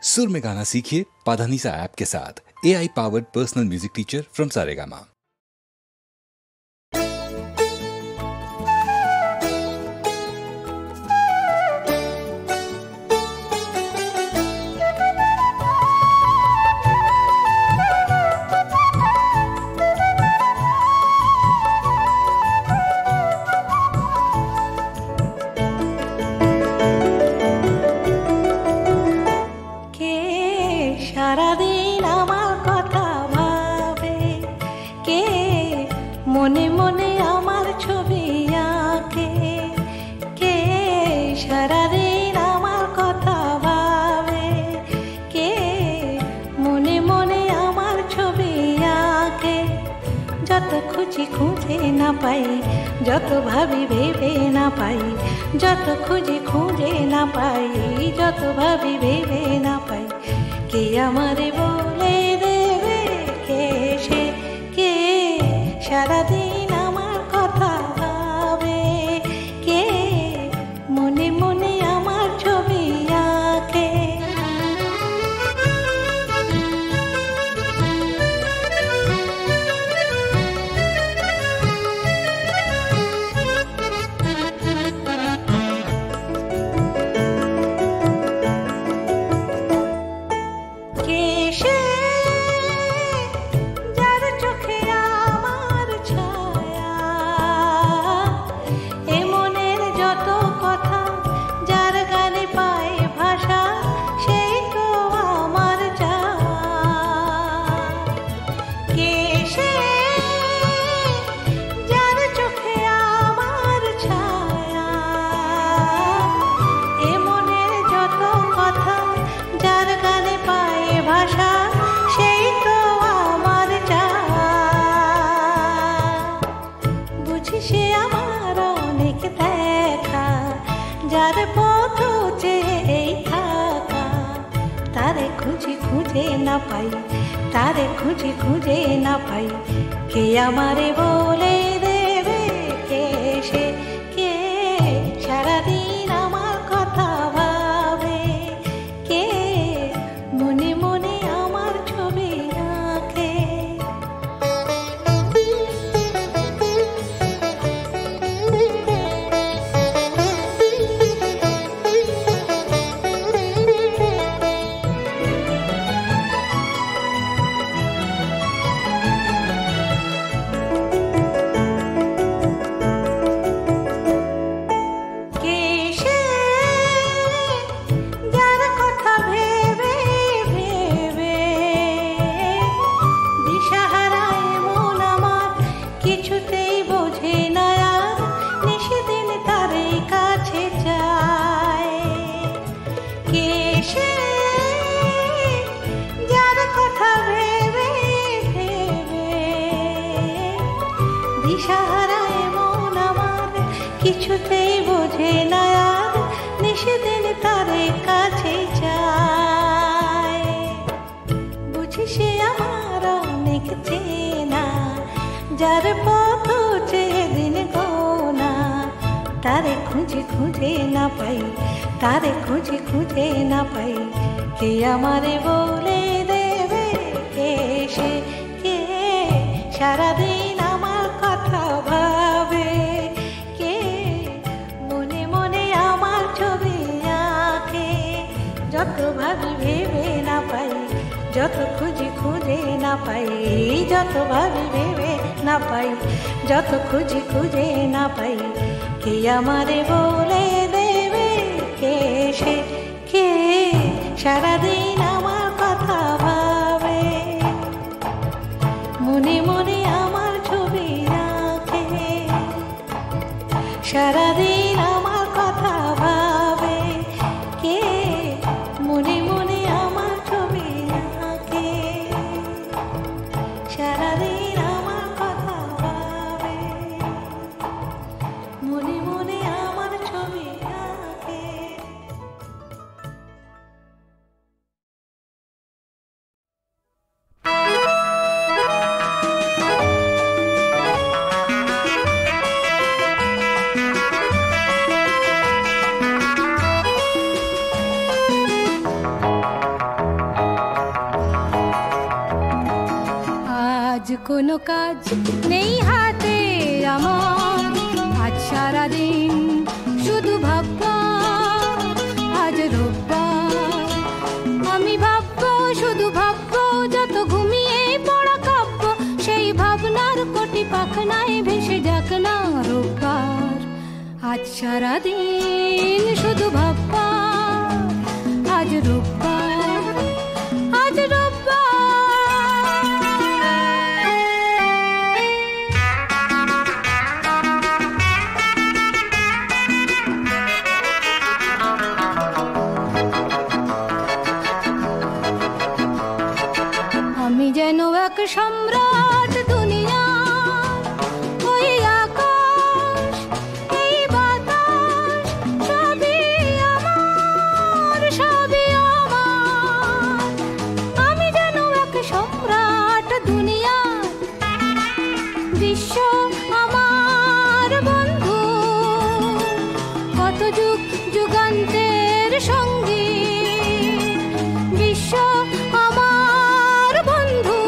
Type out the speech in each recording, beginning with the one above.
सुर में गाना सीखिए पाधानीसा ऐप के साथ। AI powered personal music teacher from Saregama. মনে মনে আমার ছবি আঁকে কে সারাদিন আমার কথা ভাবে কে মনে মনে আমার ছবি আঁকে যত খুঁজি খুঁজে না পাই যত ভাবি ভেবে না পাই যত খুঁজি খুঁজে না পাই যত ভাবি ভেবে না পাই কে আমারে বলে দেবে কে সে কে সারাদিন আমার কথা ভাবে কে মনে মনে আমার ছবি আঁকে কে সে যার চোখে আমার ছায়া এ মনের যত কথা যার গানে পায় ভাষা সেই তো আমার চাওয়া কে সে যার চোখে আমার ছায়া এ মনের যত কথা যার গানে পায় ভাষা সেই তো আমার চাওয়া বুঝি সে আমার অনেক দেখা যার পথ চেয়ে থাকা তারে খুঁজি খুঁজে না পাই তারে খুঁজি খুঁজে না পাই কে আমারে বলে দেবে কে সে কে সারাদিন আমার কথা ভাবে কে মনে মনে আমার ছবি আঁকে কে সে যার কথা ভেবে ভেবে দিশাহারায় মন আমার কিছুতেই বোঝে না আর নিশিদিন তারই কাছে যায় কে সে যার কথা ভেবে ভেবে দিশাহারায় মন আমার কিছুতেই বোঝে না আর নিশিদিন তারে কাছে যায় বুঝি সে আমার অনেক চেনা যার পথ চেয়ে দিন গোনা তারে খুঁজে খুঁজে না পাই তারে খুঁজে খুঁজে না পাই কে আমারে বলে দেবে কে সে কে সারাদিন আমার কথা ভাবে কে মনে মনে আমার ছবি আঁকে যত ভাবি ভেবে না পাই যত খুঁজি খুঁজে না পাই যত ভাবি ভেবে না পাই যত খুঁজি খুঁজে না পাই কে আমারে বলে দেবে কে সে কে সারাদিন আমার কথা ভাবে মনে মনে আমার ছবি আঁকে সারাদিন আমার কথা ভাবে কে মনে মনে আমার ছবি আঁকে সারাদিন আমার কথা ভাবে মনে মনে আমার ছবি আঁকে কোনো কাজ নেই হাতে আমার, আজ সারাদিন শুধু ভাববা, আজ রোববার। আমি ভাববো, শুধু ভাববো, যত ঘুমিয়ে পড়া কাব্য, সেই ভাবনার কোটি পাখনায় ভেসে যাক না রোববার। আজ সারাদিন শুধু ভাববা, আজ রোববার, আজ রোববার। আমি যেন এক সম্রাট দুনিয়া, ওই আকাশ এই বাতাস সবই আমার, সবই আমার। আমি যেন এক সম্রাট দুনিয়া, বিশ্ব আমার বন্ধু, কত যুগ যুগান্তের সঙ্গী। বিশ্ব আমার বন্ধু,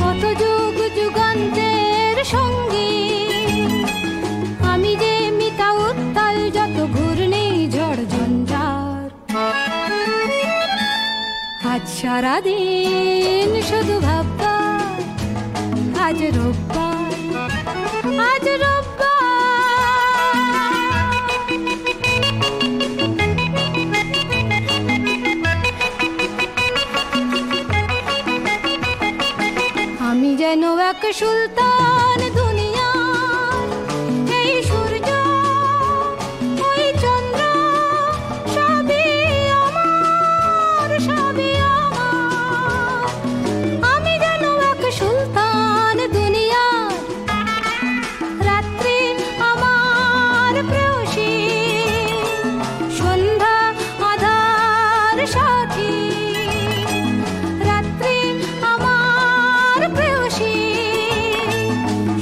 কত যুগ যুগান্তের সঙ্গী। আমি যে মিতা উত্তাল যত ঘূর্ণি ঝড় ঝঞ্ঝার, আজ সারাদিন শুধু ভাববা, আজ রোববার, আজ রোববার। আমি যেন এক সুলতান দুনিয়া, এই সূর্য ওই চন্দ্র সবই আমার, সবই আমার। আমি যেন এক সুলতান দুনিয়া, রাত্রি আমার প্রেয়সী, সন্ধ্যা আধার সাথী। রাত্রি আমার প্রেয়সী,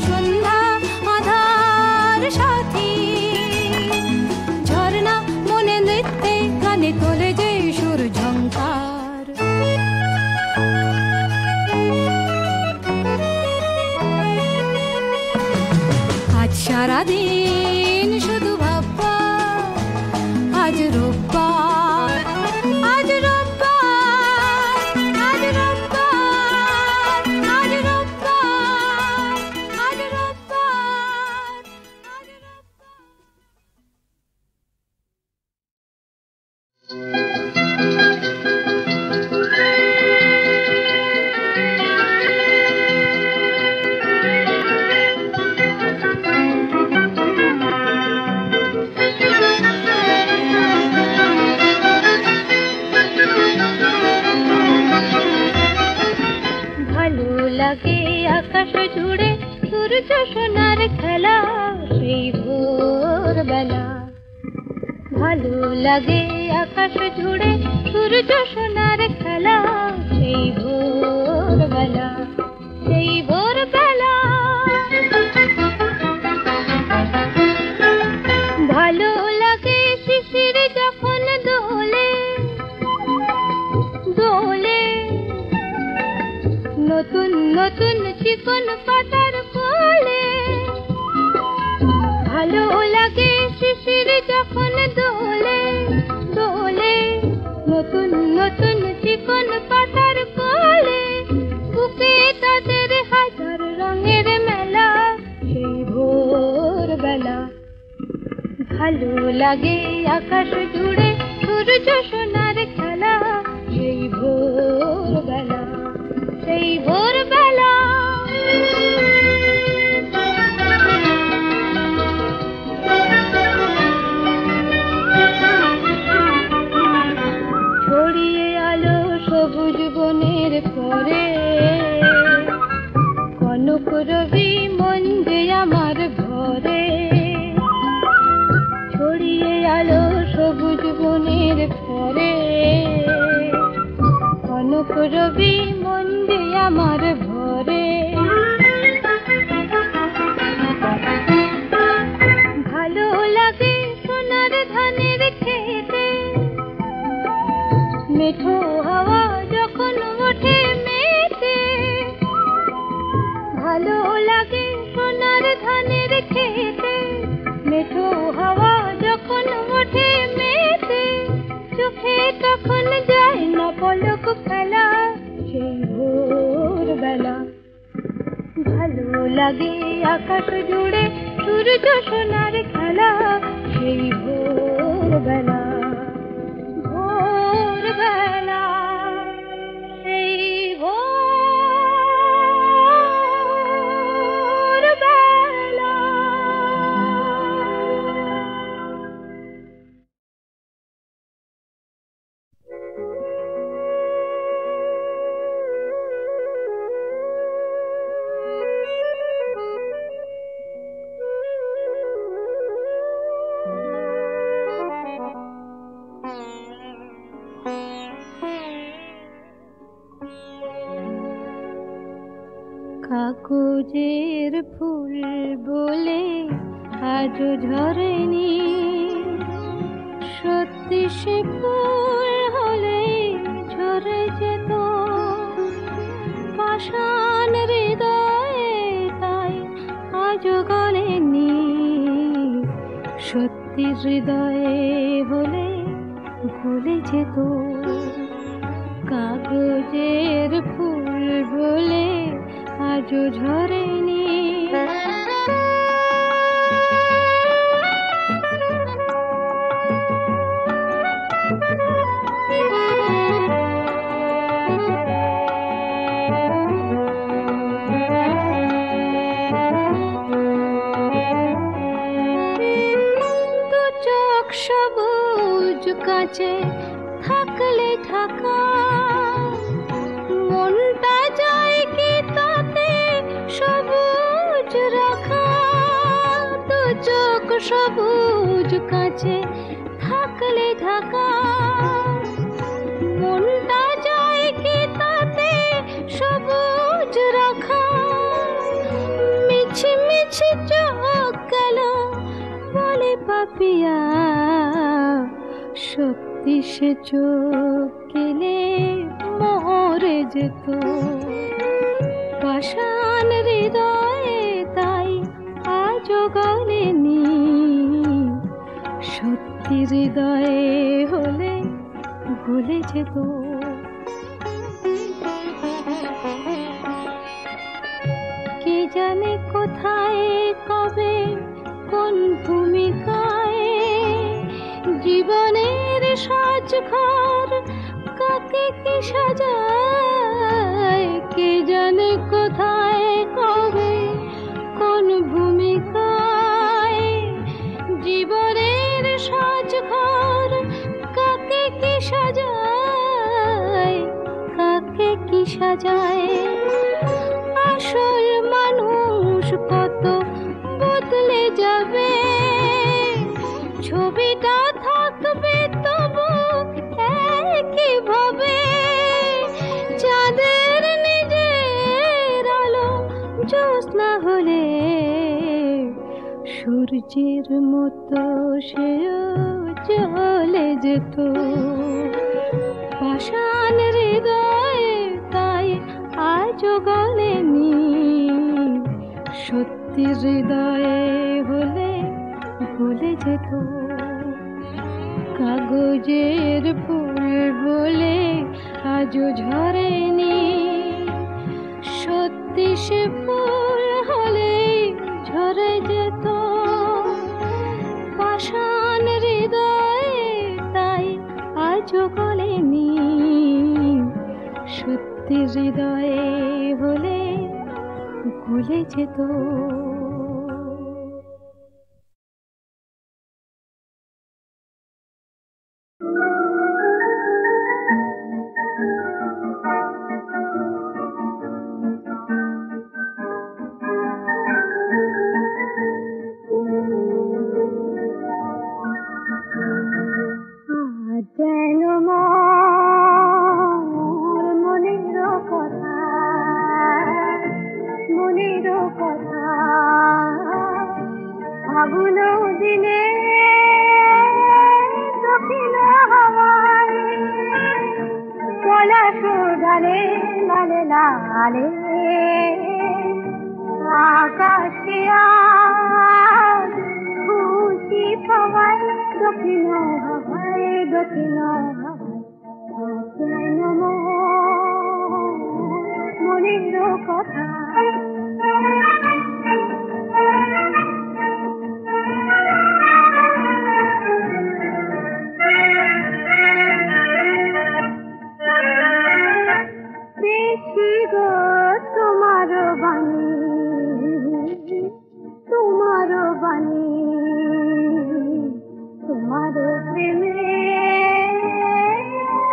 সন্ধ্যা আধার সাথী। ঝর্ণা মনে নৃত্যে গানে তোলে যে সুর ঝংকার। আজ সারাদিন শুধু ভাববা, আজ রোববার, আজ রোববার, আজ রোববার, আজ রোববার, আজ রোববার, আজ রোববার। ভালো লাগে আকাশ জুড়ে সূর্য সোনার খেলা, সেই ভোরবেলা। ভালো লাগে আকাশ জুড়ে সূর্য সোনার খেলা, সেই ভোরবেলা, সেই ভোরবেলা। ভালো লাগে শিশির যখন দোলে, দোলে নতুন নতুন চিকন পাতার কোলে। ভালো লাগে শিশির যখন দোলে, দোলে নতুন নতুন চিকন পাতার কোলে। বুকে তাদের হাজার রঙের মেলা, সেই ভোরবেলা। ভালো লাগে আকাশ জুড়ে সূর্য সোনার খেলা, সেই ভোরবেলা, সেই ভোরবেলা। ছড়িয়ে আলো সবুজ বনের পরে, কনক রবি মন যে আমার ভরে। ছড়িয়ে আলো সবুজ বনের পরে, কনক রবি মন যে আমার ভরে। ভালো লাগে সোনার ধানের খেতে, মেঠো হাওয়া যখন ওঠে মেতে। খেতে, মেঠো হাওয়া যখন ওঠে মেতে, চোখে তখন যায় না পলক ফেলা, সেই ভোরবেলা। ভালো লাগে আকাশ জুড়ে সূর্য সোনার খেলা, সেই ভোরবেলা, ভোরবেলা, সেই ভোরবেলা। কাগজের ফুল বলে আজও ঝরেনি, সত্যি সে ফুল হলে ঝরে যেত পাষাণ হৃদয়ে, তাই আজও গলেনি, সত্যি হৃদয়ে হলে গলে যেত। কাগজের ফুল বলে আজও ঝরেনি। দু চোখ সবুজ কাঁচে থাকলে ঢাকা, মনটা যায় কি তাতে সবুজ রাখা। দু চোখ সবুজ কাঁচে থাকলে ঢাকা, মনটা যায় কি তাতে সবুজ রাখা। মিছি মিছি চোখ গেল বলে পাপিয়া, সত্যি সে চোখ গেলে মরে যেত পাষাণ হৃদয়ে, তাই আজও গলেনি, সত্যি হৃদয়ে হলে গলে যেত। কে জানে কোথায় কবে কোন ভূমিকায় জীবনের সাজঘর কাকে কি সাজায়। কে জানে কোথায় কবে কোন ভূমিকায় জীবনের সাজঘর কাকে কি সাজায়, কাকে কি সাজায়। আসল মানুষ কত বদলে যাবে, ছবিটা থাকবে তবু একই ভাবে। চাঁদের নিজের আলো জ্যোৎস্না হলে সূর্যের মতো সেও জ্বলে যেত পাষাণ হৃদয়ে, তাই আজও গলেনি, সত্যি হৃদয়ে হলে গলে যেত। কাগজের ফুল বলে আজও ঝরেনি, সত্যি সে ফুল হলে ঝরে যেত পাষাণ হৃদয়ে, তাই আজও গলেনি, সত্যি হৃদয়ে হলে গলে যেত। যেন মনের কথা, মনের কথা, ফাগুন দিনে দক্ষিণ হাওয়ায় পলাশ ডালে লালে লালে আকাশিয়া খুশি পাওয়ায় দক্ষিণ হাওয়ায় দক্ষিণ হাওয়ায় যেন মনের কথা দেখি গো তোমার বাণী তোমার বাণী তোমার প্রেমে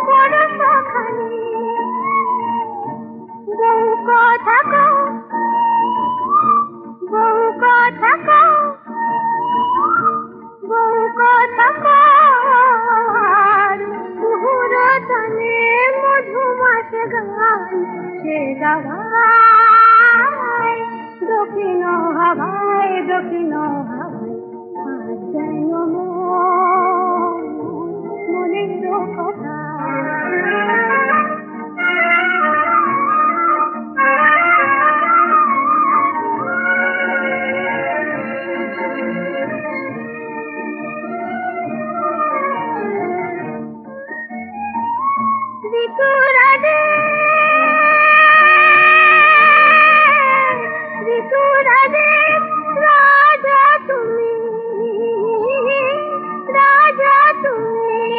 পরশখানি বহু কথা কও বহু কথা কও বহু কথা কও পুরতনে মধুমাস গান সে গাওয়ায় দক্ষিণ হাওয়ায় দক্ষিণ হাওয়ায় যেন মনের কথা ঋতুরাজে ঋতুরাজে রাজা তুমি রাজা তুমি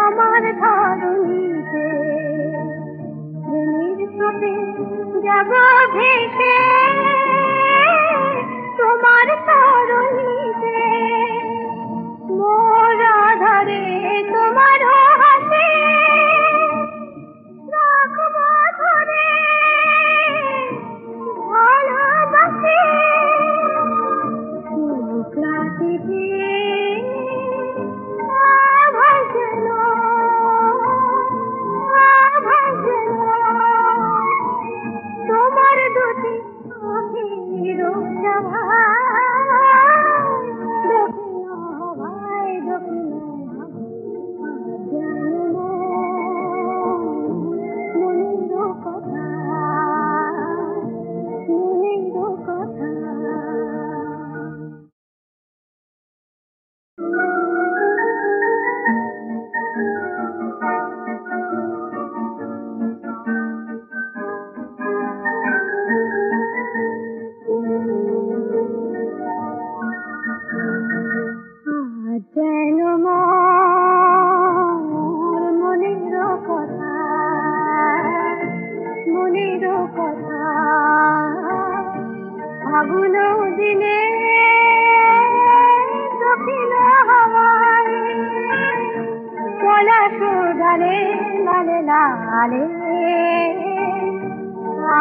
আমার ধরণীতে প্রেমের স্রোতে যাব ভেসে তোমার তরণীতে মোর আধারে তোমার হাসি রাখবো ধরে ভালোবাসি ক্লান্তিতে ভাসল তোমার দুটি আঁখির সভা দক্ষিণ হাওয়ায় দক্ষিণ মনের কথা মনের কথা যেন মনের কথা মনের কথা ফাগুন দিনে দক্ষিণ হাওয়ায় পলাশ ডালে লালে লালে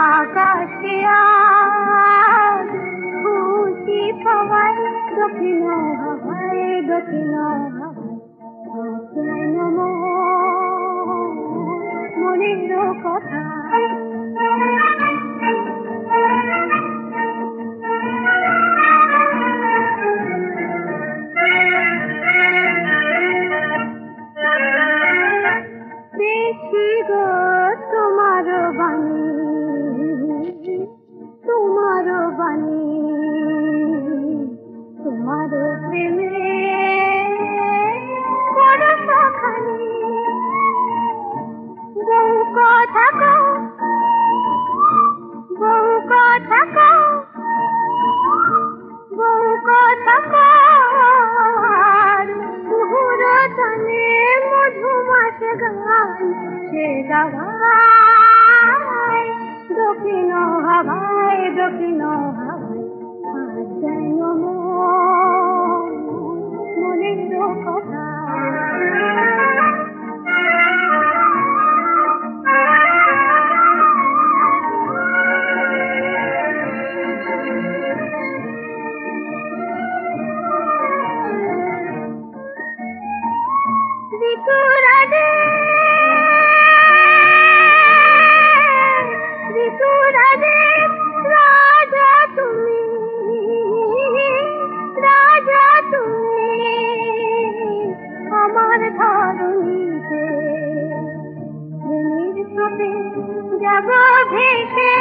আকাশে আজ খুশি পাওয়ায় দক্ষিণ হাওয়ায় দক্ষিণ হাওয়ায় যেন মনের কথা দেখি গো তোমার বাণী তোমার বাণী তোমার প্রেমে পরশখানি বহু কথা কও বহু কথা কও বহু কথা কও পুরতনে মধুমাস গান সে গাওয়ায় দক্ষিণ হাওয়ায় দক্ষিণ হাওয়ায় যেন মনের কথা ঋতুরাজে ঋতুরাজে রাজা তুমি রাজা তুমি আমার ধরণীতে প্রেমের স্রোতে যাব ভেসে